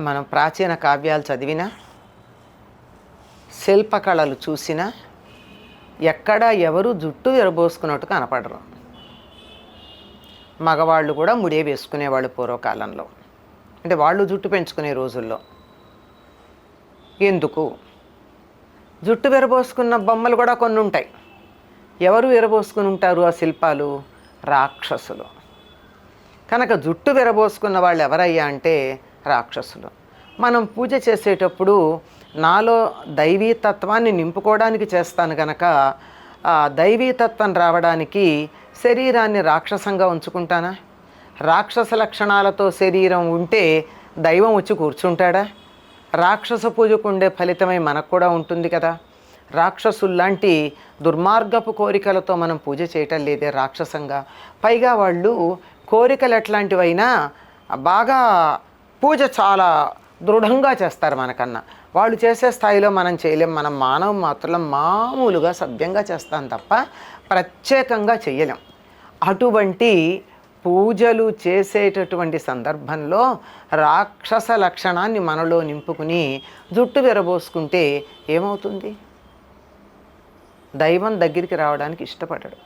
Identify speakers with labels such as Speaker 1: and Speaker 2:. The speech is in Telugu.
Speaker 1: మనం ప్రాచీన కావ్యాలు చదివినా, శిల్పకళలు చూసినా ఎక్కడా ఎవరు జుట్టు విరబోసుకున్నట్టు కనపడరు. మగవాళ్ళు కూడా ముడే వేసుకునేవాళ్ళు పూర్వకాలంలో, అంటే వాళ్ళు జుట్టు పెంచుకునే రోజుల్లో. ఎందుకు? జుట్టు విరబోసుకున్న బొమ్మలు కూడా కొన్ని ఉంటాయి. ఎవరు విరబోసుకుని ఉంటారు ఆ శిల్పాలు? రాక్షసులు. కనుక జుట్టు విరబోసుకున్న వాళ్ళు ఎవరయ్యా అంటే రాక్షసులు. మనం పూజ చేసేటప్పుడు నాలో దైవీతత్వాన్ని నింపుకోవడానికి చేస్తాను కనుక ఆ దైవీతత్వం రావడానికి శరీరాన్ని రాక్షసంగా ఉంచుకుంటానా? రాక్షస లక్షణాలతో శరీరం ఉంటే దైవం వచ్చి కూర్చుంటాడా? రాక్షస పూజకు ఉండే ఫలితమై మనకు కూడా ఉంటుంది కదా. రాక్షసుల్లాంటి దుర్మార్గపు కోరికలతో మనం పూజ చేయటం లేదే రాక్షసంగా. పైగా వాళ్ళు కోరికలు ఎట్లాంటివైనా బాగా పూజ చాలా దృఢంగా చేస్తారు మనకన్నా. వాళ్ళు చేసే స్థాయిలో మనం చేయలేం. మనం మానవ మాత్రం మామూలుగా సభ్యంగా చేస్తాం తప్ప ప్రత్యేకంగా చెయ్యలేం. అటువంటి పూజలు చేసేటటువంటి సందర్భంలో రాక్షస లక్షణాన్ని మనలో నింపుకుని జుట్టు విరబోసుకుంటే ఏమవుతుంది? దైవం దగ్గరికి రావడానికి ఇష్టపడడు.